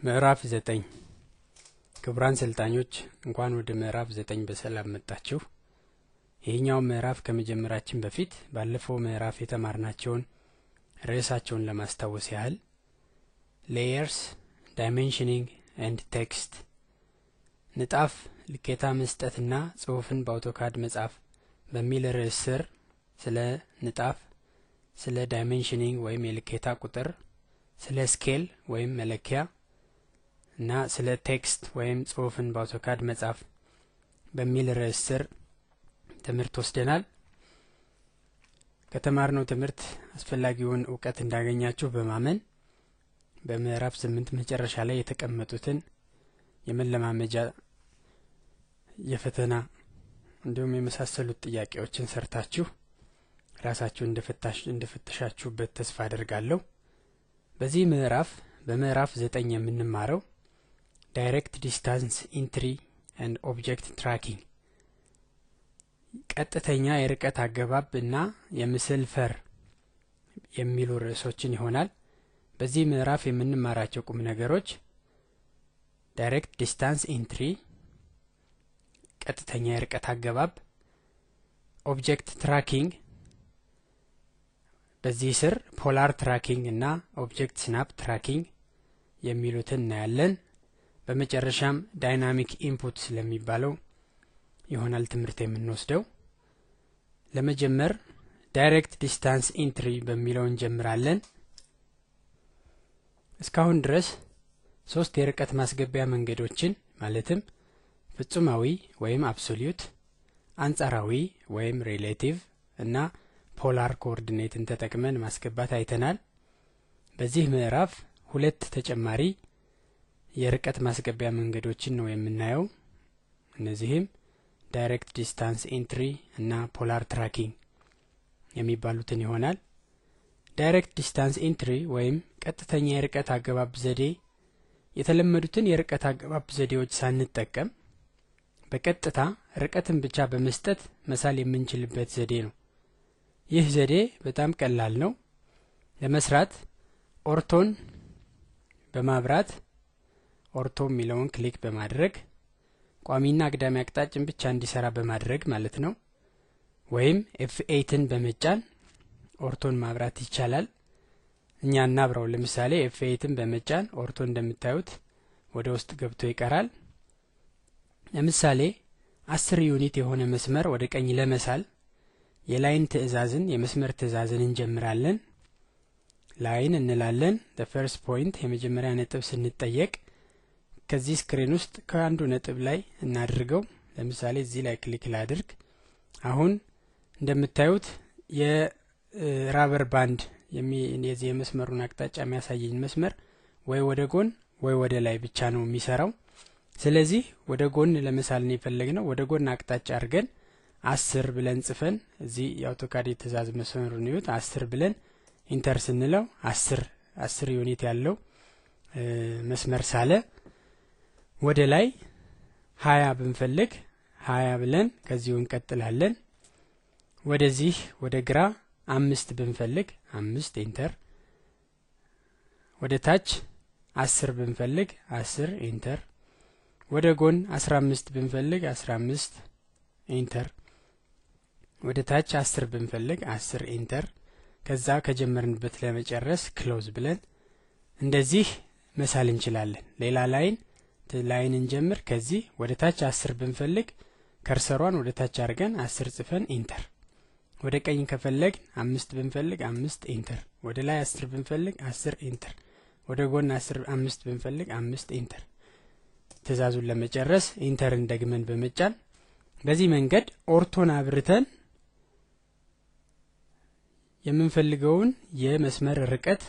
ምዕራፍ 9 ክቡራን ሰልጣኞች እንኳን ወደ ምዕራፍ 9 በሰላም መጣችሁ። ይሄኛው ምዕራፍ ከመጀመራችን በፊት ባለፈው ምዕራፍ የተማርናቸውን ርዕሳቸውን ለማስታወስ ያህል ሌየርስ ዳይሜንሽኒንግ ኤንድ ቴክስት ንጣፍ ልኬታ መስጠትና ጽሑፍን በአውቶካድ መጻፍ በሚል ርዕስ ስር ስለ ንጣፍ ስለ ዳይሜንሽኒንግ ወይም የልኬታ ቁጥር ስለ ስኬል ወይም መለኪያ እና ስለ ቴክስት ወይም ጽሑፍን በአውቶካድ መጻፍ በሚል ርዕስ ስር ትምህርት ወስደናል። ከተማርነው ትምህርት አስፈላጊውን ዕውቀት እንዳገኛችሁ በማመን በምዕራፍ 8 መጨረሻ ላይ የተቀመጡትን የመለማመጃ የፈተና እንዲሁም የመሳሰሉት ጥያቄዎችን ሰርታችሁ ራሳችሁን እንደፈተሻችሁበት ተስፋ አደርጋለሁ። በዚህ በምዕራፍ 9 የምንማረው ዳይሬክት ዲስታንስ ኢንትሪ ኤንድ ኦብጀክት ትራኪንግ ቀጥተኛ የርቀት አገባብ እና የምስል ፈር የሚሉ ርዕሶችን ይሆናል። በዚህ ምዕራፍ የምንማራቸው ቁም ነገሮች ዳይሬክት ዲስታንስ ኢንትሪ ቀጥተኛ የርቀት አገባብ፣ ኦብጀክት ትራኪንግ በዚህ ስር ፖላር ትራኪንግ እና ኦብጀክት ስናፕ ትራኪንግ የሚሉትን እናያለን። በመጨረሻም ዳይናሚክ ኢንፑት ስለሚባለው ይሆናል ትምህርት የምንወስደው። ለመጀመር ዳይሬክት ዲስታንስ ኢንትሪ በሚለው እንጀምራለን። እስካሁን ድረስ 3 የርቀት ማስገቢያ መንገዶችን ማለትም ፍጹማዊ ወይም አብሶሉት፣ አንጻራዊ ወይም ሪሌቲቭ እና ፖላር ኮኦርዲኔትን ተጠቅመን ማስገባት አይተናል። በዚህ ምዕራፍ 2 ተጨማሪ የርቀት ማስገቢያ መንገዶችን ነው የምናየው። እነዚህም ዳይሬክት ዲስታንስ ኢንትሪ እና ፖላር ትራኪንግ የሚባሉትን ይሆናል። ዳይሬክት ዲስታንስ ኢንትሪ ወይም ቀጥተኛ የርቀት አገባብ ዘዴ የተለመዱትን የርቀት አገባብ ዘዴዎች ሳንጠቀም በቀጥታ ርቀትን ብቻ በመስጠት መሳል የምንችልበት ዘዴ ነው። ይህ ዘዴ በጣም ቀላል ነው። ለመስራት ኦርቶን በማብራት ኦርቶ የሚለውን ክሊክ በማድረግ ቋሚና አግዳሚ አቅጣጫን ብቻ እንዲሰራ በማድረግ ማለት ነው። ወይም F8ን በመጫን ኦርቶን ማብራት ይቻላል። እኛ እናብራው። ለምሳሌ F8ን በመጫን ኦርቶ እንደምታዩት ወደ ውስጥ ገብቶ ይቀራል። ለምሳሌ 10 ዩኒት የሆነ መስመር ወደ ቀኝ ለመሳል የላይን ትዕዛዝን የመስመር ትዕዛዝን እንጀምራለን። ላይን እንላለን። the first point የመጀመሪያ ነጥብ ስንጠየቅ ከዚህ ስክሪን ውስጥ ከአንዱ ነጥብ ላይ እናድርገው። ለምሳሌ እዚህ ላይ ክሊክ ላድርግ። አሁን እንደምታዩት የራበር ባንድ የዚህ የመስመሩን አቅጣጫ የሚያሳየኝ መስመር ወይ ወደ ጎን ወይ ወደ ላይ ብቻ ነው የሚሰራው። ስለዚህ ወደ ጎን ለመሳል ነው የፈለግነው። ወደ ጎን አቅጣጫ አድርገን 10 ብለን ጽፈን እዚህ የአውቶካድ ትዕዛዝ መስመሩን ይዩት። 10 ብለን ኢንተር ስንለው 10 ዩኒት ያለው መስመር ሳለ። ወደ ላይ 20 ብንፈልግ 20 ብለን ከዚሁ እንቀጥላለን። ወደዚህ ወደ ግራ 5 ብንፈልግ 5 ኢንተር። ወደ ታች 10 ብንፈልግ 10 ኢንተር። ወደ ጎን 15 ብንፈልግ 15 ኢንተር። ወደ ታች 10 ብንፈልግ 10 ኢንተር። ከዛ ከጀመርንበት ለመጨረስ ክሎዝ ብለን እንደዚህ መሳል እንችላለን። ሌላ ላይን እንጀምር። ከዚህ ወደ ታች 10 ብንፈልግ ከርሰሯን ወደ ታች አድርገን 10 ጽፈን ኢንተር። ወደ ቀኝ ከፈለግ 5 ብንፈልግ 5 ኢንተር። ወደ ላይ 10 ብንፈልግ 10 ኢንተር። ወደ ጎን 5 ብንፈልግ 5 ኢንተር። ትዕዛዙን ለመጨረስ ኢንተርን ደግመን በመጫን በዚህ መንገድ ኦርቶን አብርተን የምንፈልገውን የመስመር ርቀት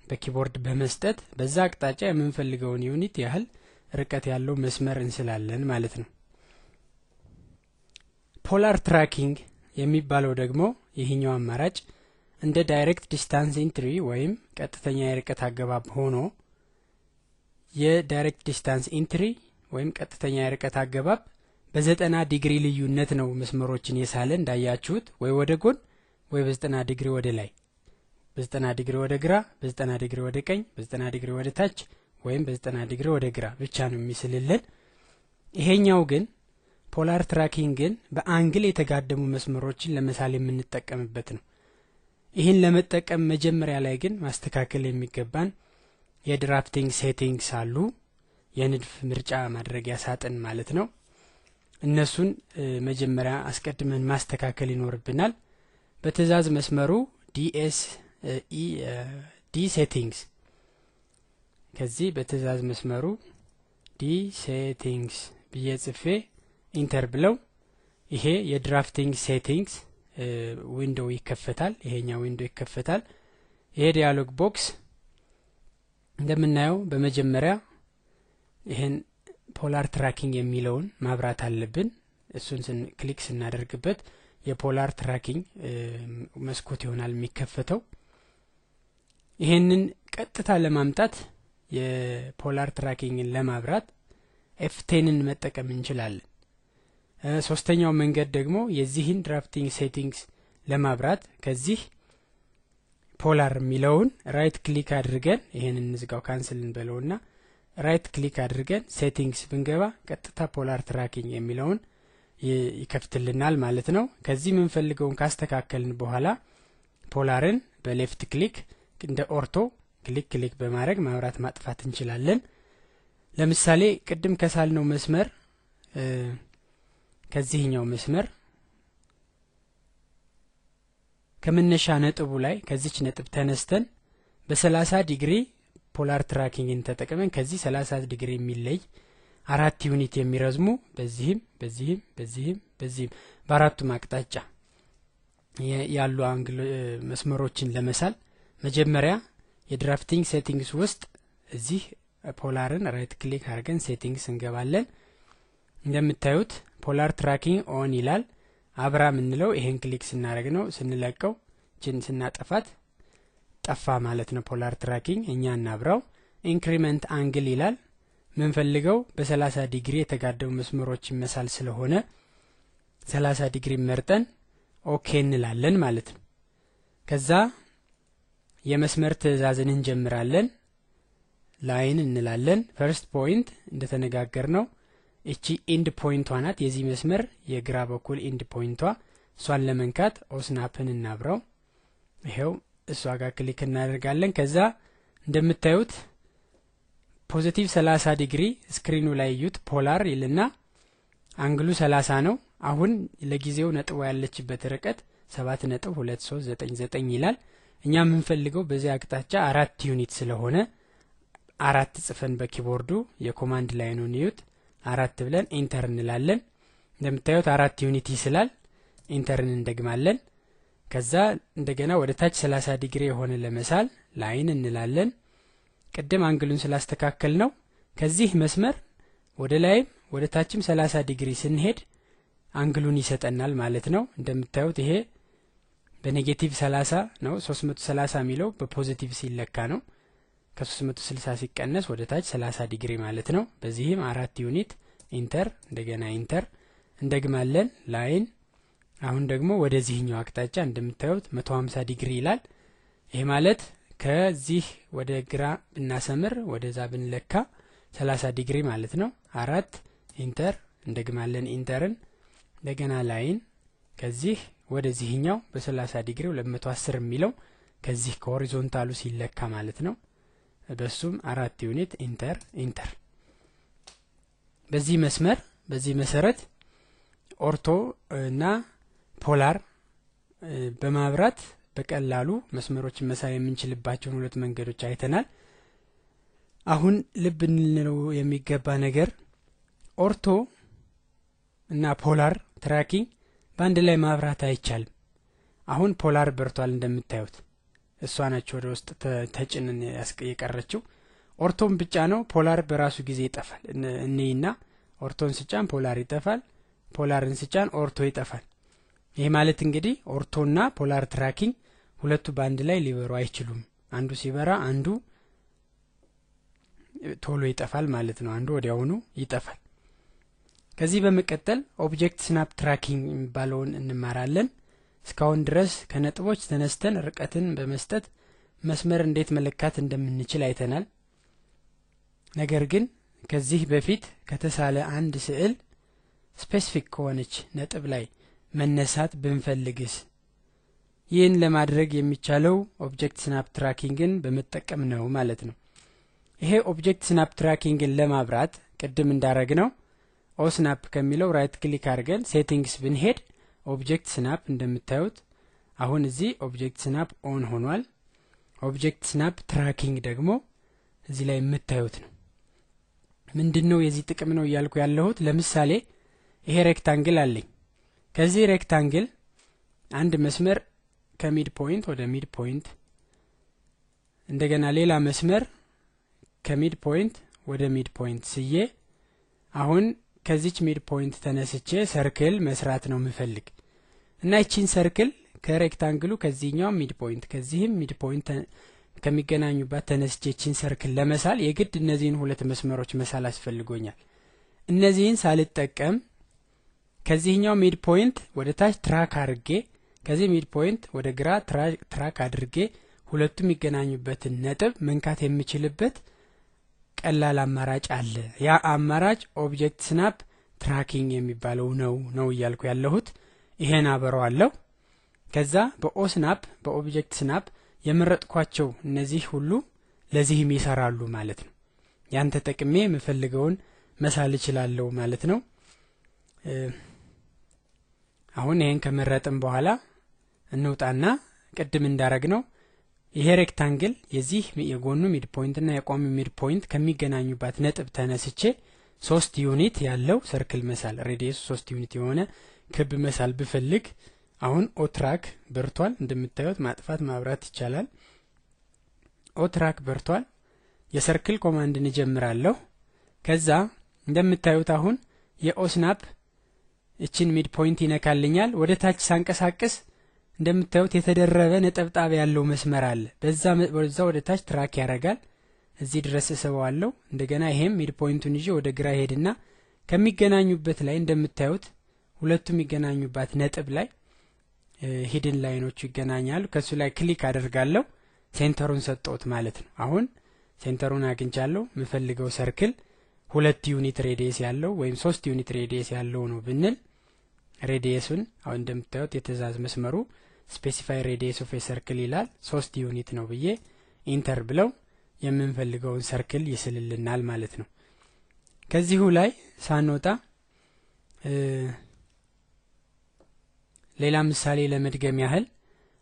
በኪቦርድ በመስጠት በዛ አቅጣጫ የምንፈልገውን ዩኒት ያህል ርቀት ያለው መስመር እንስላለን ማለት ነው። ፖላር ትራኪንግ የሚባለው ደግሞ ይህኛው አማራጭ እንደ ዳይሬክት ዲስታንስ ኢንትሪ ወይም ቀጥተኛ የርቀት አገባብ ሆኖ የዳይሬክት ዲስታንስ ኢንትሪ ወይም ቀጥተኛ የርቀት አገባብ በ90 ዲግሪ ልዩነት ነው መስመሮችን የሳለ እንዳያችሁት፣ ወይ ወደ ጎን ወይ በ90 ዲግሪ ወደ ላይ፣ በ90 ዲግሪ ወደ ግራ፣ በ90 ዲግሪ ወደ ቀኝ፣ በ90 ዲግሪ ወደ ታች ወይም በ90 ዲግሪ ወደ ግራ ብቻ ነው የሚስልልን። ይሄኛው ግን ፖላር ትራኪንግ ግን በአንግል የተጋደሙ መስመሮችን ለመሳል የምንጠቀምበት ነው። ይህን ለመጠቀም መጀመሪያ ላይ ግን ማስተካከል የሚገባን የድራፍቲንግ ሴቲንግስ አሉ፣ የንድፍ ምርጫ ማድረጊያ ሳጥን ማለት ነው። እነሱን መጀመሪያ አስቀድመን ማስተካከል ይኖርብናል። በትዕዛዝ መስመሩ ዲ ሴቲንግስ ከዚህ በትዕዛዝ መስመሩ ዲ ሴቲንግስ ብዬ ጽፌ ኢንተር ብለው ይሄ የድራፍቲንግ ሴቲንግስ ዊንዶው ይከፈታል። ይሄኛው ዊንዶው ይከፈታል። ይሄ ዲያሎግ ቦክስ እንደምናየው በመጀመሪያ ይሄን ፖላር ትራኪንግ የሚለውን ማብራት አለብን። እሱን ክሊክ ስናደርግበት የፖላር ትራኪንግ መስኮት ይሆናል የሚከፈተው። ይሄንን ቀጥታ ለማምጣት የፖላር ትራኪንግን ለማብራት F10ን መጠቀም እንችላለን። ሶስተኛው መንገድ ደግሞ የዚህን ድራፍቲንግ ሴቲንግስ ለማብራት ከዚህ ፖላር የሚለውን ራይት ክሊክ አድርገን ይሄንን እንዝጋው ካንስል እንበለውና ራይት ክሊክ አድርገን ሴቲንግስ ብንገባ ቀጥታ ፖላር ትራኪንግ የሚለውን ይከፍትልናል ማለት ነው። ከዚህ የምንፈልገውን ካስተካከልን በኋላ ፖላርን በሌፍት ክሊክ እንደ ኦርቶ ክሊክ በማድረግ ማብራት ማጥፋት እንችላለን። ለምሳሌ ቅድም ከሳልነው መስመር ከዚህኛው መስመር ከመነሻ ነጥቡ ላይ ከዚች ነጥብ ተነስተን በ30 ዲግሪ ፖላር ትራኪንግን ተጠቅመን ከዚህ 30 ዲግሪ የሚለይ 4 ዩኒት የሚረዝሙ በዚህም በአራቱም አቅጣጫ ያሉ አንግል መስመሮችን ለመሳል መጀመሪያ የድራፍቲንግ ሴቲንግስ ውስጥ እዚህ ፖላርን ራይት ክሊክ አድርገን ሴቲንግስ እንገባለን። እንደምታዩት ፖላር ትራኪንግ ኦን ይላል። አብራ ምንለው ይሄን ክሊክ ስናደርግ ነው። ስንለቀው ጅን ስናጠፋት ጠፋ ማለት ነው ፖላር ትራኪንግ። እኛ እናብራው። ኢንክሪመንት አንግል ይላል። ምንፈልገው በ30 ዲግሪ የተጋደሙ መስመሮች መሳል ስለሆነ 30 ዲግሪ መርጠን ኦኬ እንላለን ማለት ነው። ከዛ የመስመር ትዕዛዝን እንጀምራለን። ላይን እንላለን። ፈርስት ፖይንት እንደተነጋገርነው እቺ ኢንድ ፖይንቷ ናት። የዚህ መስመር የግራ በኩል ኢንድ ፖይንቷ እሷን ለመንካት ኦስናፕን እናብራው። ይሄው እሷ ጋር ክሊክ እናደርጋለን። ከዛ እንደምታዩት ፖዚቲቭ 30 ዲግሪ ስክሪኑ ላይ ዩት ፖላር ይልና አንግሉ 30 ነው። አሁን ለጊዜው ነጥቡ ያለችበት ርቀት 7.2399 ይላል። እኛ የምንፈልገው በዚህ አቅጣጫ 4 ዩኒት ስለሆነ 4 ጽፈን በኪቦርዱ የኮማንድ ላይኑን ዩት 4 ብለን ኢንተር እንላለን። እንደምታዩት 4 ዩኒት ይስላል። ኢንተርን እንደግማለን። ከዛ እንደገና ወደ ታች 30 ዲግሪ የሆነ ለመሳል ላይን እንላለን። ቀደም አንግሉን ስላስተካከል ነው ከዚህ መስመር ወደ ላይም ወደ ታችም 30 ዲግሪ ስንሄድ አንግሉን ይሰጠናል ማለት ነው። እንደምታዩት ይሄ በኔጌቲቭ 30 ነው። 330 የሚለው በፖዚቲቭ ሲለካ ነው። ከ360 ሲቀነስ ወደ ታች 30 ዲግሪ ማለት ነው። በዚህም 4 ዩኒት ኢንተር እንደገና ኢንተር እንደግማለን ላይን። አሁን ደግሞ ወደዚህኛው አቅጣጫ እንደምታዩት 150 ዲግሪ ይላል። ይሄ ማለት ከዚህ ወደ ግራ ብናሰምር ወደዛ ብንለካ 30 ዲግሪ ማለት ነው። 4 ኢንተር እንደግማለን ኢንተርን እንደገና ላይን ከዚህ ወደዚህኛው በ30 ዲግሪ 210 የሚለው ከዚህ ከሆሪዞንታሉ ሲለካ ማለት ነው። በሱም 4 ዩኒት ኢንተር ኢንተር። በዚህ መስመር በዚህ መሰረት ኦርቶ እና ፖላር በማብራት በቀላሉ መስመሮችን መሳል የምንችልባቸውን ሁለት መንገዶች አይተናል። አሁን ልብ እንለው የሚገባ ነገር ኦርቶ እና ፖላር ትራኪንግ በአንድ ላይ ማብራት አይቻልም። አሁን ፖላር በርቷል እንደምታዩት እሷ ነች ወደ ውስጥ ተጭነን የቀረችው። ኦርቶን ብቻ ነው ፖላር በራሱ ጊዜ ይጠፋል። እኔና ኦርቶን ስጫን ፖላር ይጠፋል፣ ፖላርን ስጫን ኦርቶ ይጠፋል። ይሄ ማለት እንግዲህ ኦርቶና ፖላር ትራኪንግ ሁለቱ በአንድ ላይ ሊበሩ አይችሉም። አንዱ ሲበራ አንዱ ቶሎ ይጠፋል ማለት ነው። አንዱ ወዲያውኑ ይጠፋል። ከዚህ በመቀጠል ኦብጀክት ስናፕ ትራኪንግ የሚባለውን እንማራለን። እስካሁን ድረስ ከነጥቦች ተነስተን ርቀትን በመስጠት መስመር እንዴት መለካት እንደምንችል አይተናል። ነገር ግን ከዚህ በፊት ከተሳለ አንድ ስዕል ስፔሲፊክ ከሆነች ነጥብ ላይ መነሳት ብንፈልግስ? ይህን ለማድረግ የሚቻለው ኦብጀክት ስናፕ ትራኪንግን በመጠቀም ነው ማለት ነው። ይሄ ኦብጀክት ስናፕ ትራኪንግን ለማብራት ቅድም እንዳረግነው ኦ ስናፕ ከሚለው ራይት ክሊክ አድርገን ሴቲንግስ ብንሄድ ኦብጀክት ስናፕ እንደምታዩት አሁን እዚህ ኦብጀክት ስናፕ ኦን ሆኗል። ኦብጀክት ስናፕ ትራኪንግ ደግሞ እዚህ ላይ የምታዩት ነው። ምንድነው የዚህ ጥቅም ነው እያልኩ ያለሁት? ለምሳሌ ይሄ ሬክታንግል አለኝ። ከዚህ ሬክታንግል አንድ መስመር ከሚድ ፖይንት ወደ ሚድ ፖይንት እንደገና ሌላ መስመር ከሚድ ፖይንት ወደ ሚድ ፖይንት ስዬ አሁን ከዚች ሚድ ፖይንት ተነስቼ ሰርክል መስራት ነው የምፈልግ እና እቺን ሰርክል ከሬክታንግሉ ከዚህኛው ሚድ ፖይንት ከዚህም ሚድ ፖይንት ከሚገናኙባት ተነስቼ እቺን ሰርክል ለመሳል የግድ እነዚህን ሁለት መስመሮች መሳል አስፈልጎኛል። እነዚህን ሳልጠቀም ከዚህኛው ሚድ ፖይንት ወደ ታች ትራክ አድርጌ ከዚህ ሚድ ፖይንት ወደ ግራ ትራክ አድርጌ ሁለቱም የሚገናኙበትን ነጥብ መንካት የምችልበት ቀላል አማራጭ አለ። ያ አማራጭ ኦብጀክት ስናፕ ትራኪንግ የሚባለው ነው እያልኩ ያለሁት። ይሄን አበረዋለሁ። ከዛ በኦ ስናፕ በኦብጀክት ስናፕ የመረጥኳቸው እነዚህ ሁሉ ለዚህም ይሰራሉ ማለት ነው። ያን ተጠቅሜ የምፈልገውን መሳል እችላለሁ ማለት ነው። አሁን ይሄን ከመረጥን በኋላ እንውጣና ቅድም እንዳረግነው ይሄ ሬክታንግል የዚህ የጎኑ ሚድ ፖይንት እና የቆሙ ሚድ ፖይንት ከሚገናኙባት ነጥብ ተነስቼ 3 ዩኒት ያለው ሰርክል መሳል ሬዲየስ 3 ዩኒት የሆነ ክብ መሳል ብፈልግ አሁን ኦትራክ በርቷል። እንደምታዩት ማጥፋት ማብራት ይቻላል። ኦትራክ በርቷል። የሰርክል ኮማንድን ጀምራለሁ። ከዛ እንደምታዩት አሁን የኦስናፕ እቺን ሚድ ፖይንት ይነካልኛል። ወደ ታች ሳንቀሳቀስ እንደምታዩት የተደረበ ነጠብጣብ ያለው መስመር አለ። በዛ ወደ ታች ትራክ ያረጋል። እዚህ ድረስ እሰበዋለሁ። እንደገና ይሄም ሚድ ፖይንቱን ይዤ ወደ ግራ ሄድና ከሚገናኙበት ላይ እንደምታዩት ሁለቱም የሚገናኙባት ነጥብ ላይ ሂድን ላይኖቹ ይገናኛሉ። ከሱ ላይ ክሊክ አደርጋለሁ። ሴንተሩን ሰጠሁት ማለት ነው። አሁን ሴንተሩን አግኝቻለሁ። የምፈልገው ሰርክል 2 ዩኒት ሬዲየስ ያለው ወይም 3 ዩኒት ሬዲየስ ያለው ነው ብንል ሬዲየሱን አሁን እንደምታዩት የትእዛዝ መስመሩ ስፔሲፋይ ሬዲየስ ኦፍ ኤ ሰርክል ይላል። 3 ዩኒት ነው ብዬ ኢንተር ብለው የምንፈልገውን ሰርክል ይስልልናል ማለት ነው። ከዚሁ ላይ ሳንወጣ ሌላ ምሳሌ ለመድገም ያህል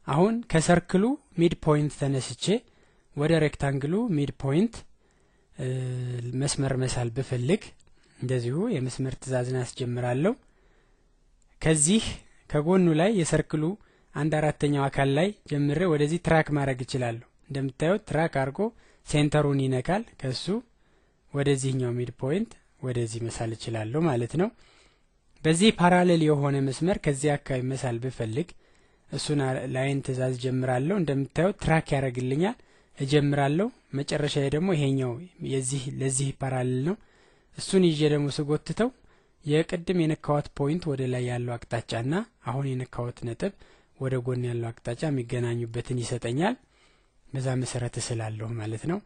አሁን ከሰርክሉ ሚድ ፖይንት ተነስቼ ወደ ሬክታንግሉ ሚድ ፖይንት መስመር መሳል ብፈልግ እንደዚሁ የመስመር ትእዛዝን አስጀምራለሁ። ከዚህ ከጎኑ ላይ የሰርክሉ 1/4ኛው አካል ላይ ጀምሬ ወደዚህ ትራክ ማድረግ እችላለሁ። እንደምታዩት ትራክ አድርጎ ሴንተሩን ይነካል። ከሱ ወደዚህኛው ሚድ ፖይንት ወደዚህ መሳል እችላለሁ ማለት ነው። በዚህ ፓራሌል የሆነ መስመር ከዚህ አካባቢ መሳል ብፈልግ እሱን ላይን ትእዛዝ ጀምራለሁ። እንደምታዩት ትራክ ያደርግልኛል። እጀምራለሁ። መጨረሻ ደግሞ ይሄኛው ለዚህ ፓራሌል ነው። እሱን ይዤ ደግሞ ስጎትተው የቅድም የነካውት ፖይንት ወደ ላይ ያለው አቅጣጫና አሁን የነካውት ነጥብ ወደ ጎን ያለው አቅጣጫ የሚገናኙበትን ይሰጠኛል። በዛ መሰረት ስላለሁ ማለት ነው።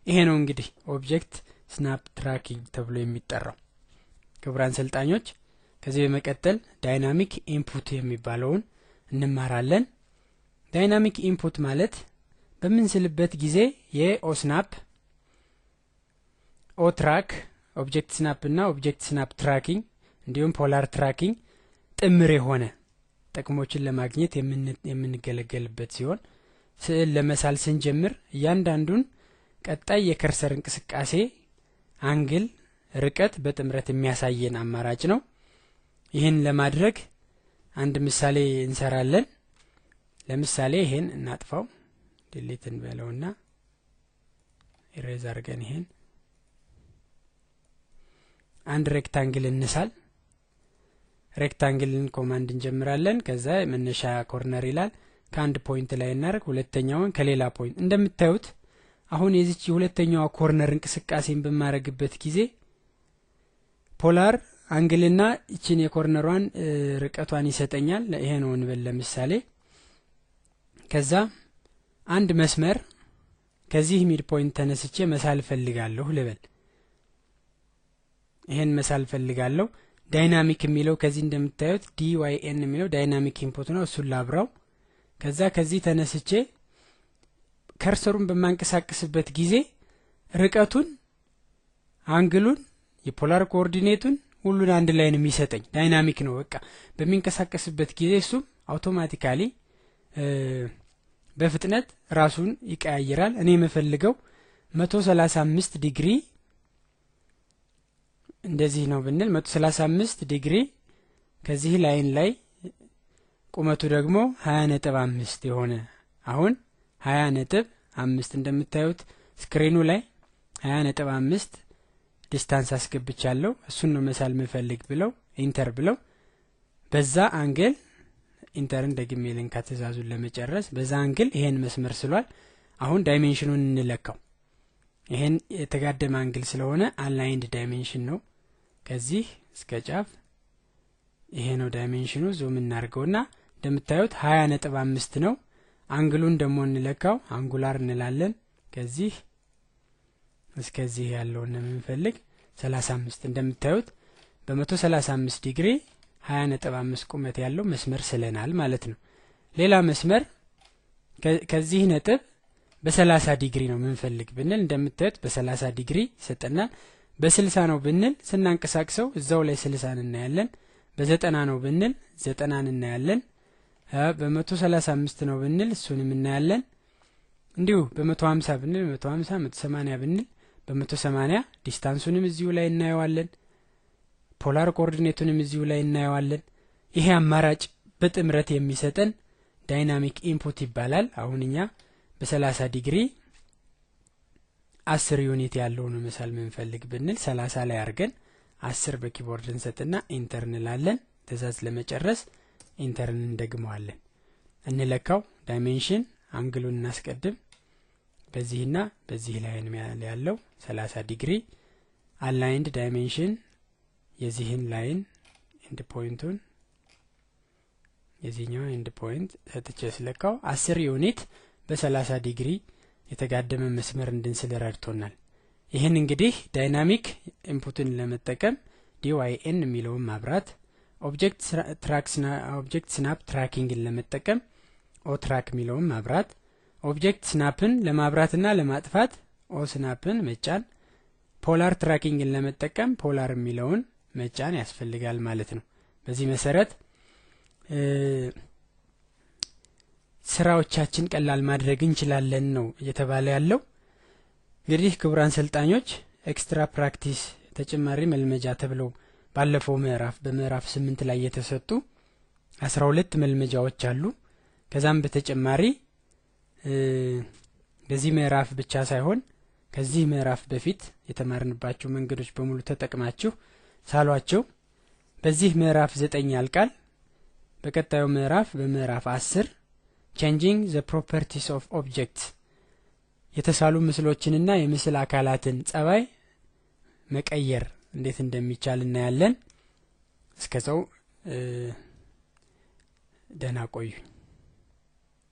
ይሄ ነው እንግዲህ ኦብጀክት ስናፕ ትራኪንግ ተብሎ የሚጠራው። ክቡራን ሰልጣኞች ከዚህ በመቀጠል ዳይናሚክ ኢንፑት የሚባለውን እንማራለን። ዳይናሚክ ኢንፑት ማለት በምንስልበት ጊዜ የኦስናፕ ኦትራክ ኦብጀክት ስናፕ እና ኦብጀክት ስናፕ ትራኪንግ እንዲሁም ፖላር ትራኪንግ ጥምር የሆነ ጥቅሞችን ለማግኘት የምንገለገልበት ሲሆን ስዕል ለመሳል ስንጀምር እያንዳንዱን ቀጣይ የከርሰር እንቅስቃሴ አንግል ርቀት በጥምረት የሚያሳየን አማራጭ ነው። ይህን ለማድረግ አንድ ምሳሌ እንሰራለን። ለምሳሌ ይሄን እናጥፋው፣ ዲሊት እንበለውና ኢሬዝ አድርገን ይሄን አንድ ሬክታንግል እንሳል። ሬክታንግልን ኮማንድ እንጀምራለን። ከዛ መነሻ ኮርነር ይላል። ከአንድ ፖይንት ላይ እናርግ፣ ሁለተኛውን ከሌላ ፖይንት። እንደምታዩት አሁን የዚች ሁለተኛዋ ኮርነር እንቅስቃሴን በማረግበት ጊዜ ፖላር አንግልና እቺን የኮርነሯን ርቀቷን ይሰጠኛል። ይሄ ነው እንበል ለምሳሌ። ከዛ አንድ መስመር ከዚህ ሚድ ፖይንት ተነስቼ መሳል ፈልጋለሁ ልበል። ይሄን መሳል ፈልጋለሁ ዳይናሚክ የሚለው ከዚህ እንደምታዩት dyn የሚለው ዳይናሚክ ኢንፑት ነው እሱን ላብራው ከዛ ከዚህ ተነስቼ ከርሰሩን በማንቀሳቀስበት ጊዜ ርቀቱን አንግሉን የፖላር ኮኦርዲኔቱን ሁሉን አንድ ላይ ነው የሚሰጠኝ ዳይናሚክ ነው በቃ በሚንቀሳቀስበት ጊዜ እሱ አውቶማቲካሊ በፍጥነት ራሱን ይቀያየራል እኔ የምፈልገው 135 ዲግሪ እንደዚህ ነው ብንል 135 ዲግሪ ከዚህ ላይን ላይ ቁመቱ ደግሞ 20.5 የሆነ አሁን 20.5 እንደምታዩት ስክሪኑ ላይ 20.5 ዲስታንስ አስገብቻለሁ እሱን ነው መሳል መፈልግ ብለው ኢንተር ብለው በዛ አንግል ኢንተርን ደግሜ ልንካ ትእዛዙን ለመጨረስ በዛ አንግል ይሄን መስመር ስሏል አሁን ዳይሜንሽኑን እንለካው ይሄን የተጋደመ አንግል ስለሆነ አላይንድ ዳይሜንሽን ነው ከዚህ እስከ ጫፍ ይሄ ነው ዳይሜንሽኑ ዙም እናርገውና እንደምታዩት 20.5 ነው አንግሉን ደግሞ እንለካው አንጉላር እንላለን ከዚህ እስከዚህ ያለውን እንፈልግ 35 እንደምታዩት በ135 ዲግሪ 20.5 ቁመት ያለው መስመር ስለናል ማለት ነው ሌላ መስመር ከዚህ ነጥብ በ30 ዲግሪ ነው ምንፈልግ ብንል እንደምታዩት በ30 ዲግሪ ይሰጠናል በ60 ነው ብንል ስናንቀሳቅሰው እዛው ላይ 60 እናያለን በ90 ነው ብንል 90 እናያለን በ135 ነው ብንል እሱንም እናያለን እንዲሁ በ150 ብንል 150 180 ብንል በ180 ዲስታንሱንም እዚሁ ላይ እናየዋለን ፖላር ኮኦርዲኔቱንም እዚሁ ላይ እናየዋለን ይሄ አማራጭ በጥምረት የሚሰጠን ዳይናሚክ ኢንፑት ይባላል አሁንኛ በ30 ዲግሪ 10 ዩኒት ያለው ነው መሳል ምንፈልግ ብንል 30 ላይ አርገን 10 በኪቦርድ እንሰጥና ኢንተር እንላለን ትእዛዝ ለመጨረስ ኢንተርን እንደግመዋለን እንለካው ዳይሜንሽን አንግሉን እናስቀድም በዚህና በዚህ ላይ ያለው 30 ዲግሪ አላይንድ ዳይሜንሽን የዚህን ላይን ኤንድ ፖይንቱን የዚህኛው ኤንድ ፖይንት ሰጥቼ ስለካው 10 ዩኒት በ30 ዲግሪ የተጋደመ መስመር እንድንስል ረድቶናል ይሄን እንግዲህ ዳይናሚክ ኢንፑትን ለመጠቀም dyn የሚለውን ማብራት ኦብጀክት ስናፕ ትራኪንግን ለመጠቀም ኦትራክ የሚለውን ማብራት ኦብጀክት ስናፕን ለማብራትና ለማጥፋት ኦ ስናፕን መጫን ፖላር ትራኪንግን ለመጠቀም ፖላር የሚለውን መጫን ያስፈልጋል ማለት ነው በዚህ መሰረት ስራዎቻችን ቀላል ማድረግ እንችላለን ነው እየተባለ ያለው እንግዲህ ክቡራን ሰልጣኞች ኤክስትራ ፕራክቲስ ተጨማሪ መልመጃ ተብለው ባለፈው ምዕራፍ በምዕራፍ 8 ላይ የተሰጡ 12 መልመጃዎች አሉ ከዛም በተጨማሪ በዚህ ምዕራፍ ብቻ ሳይሆን ከዚህ ምዕራፍ በፊት የተማርንባቸው መንገዶች በሙሉ ተጠቅማችሁ ሳሏቸው በዚህ ምዕራፍ 9 ያልቃል በቀጣዩ ምዕራፍ በምዕራፍ 10 changing the properties of objects የተሳሉ ምስሎችንና የምስል አካላትን ጸባይ መቀየር እንዴት እንደሚቻል እናያለን እስከዛው ደህና ቆዩ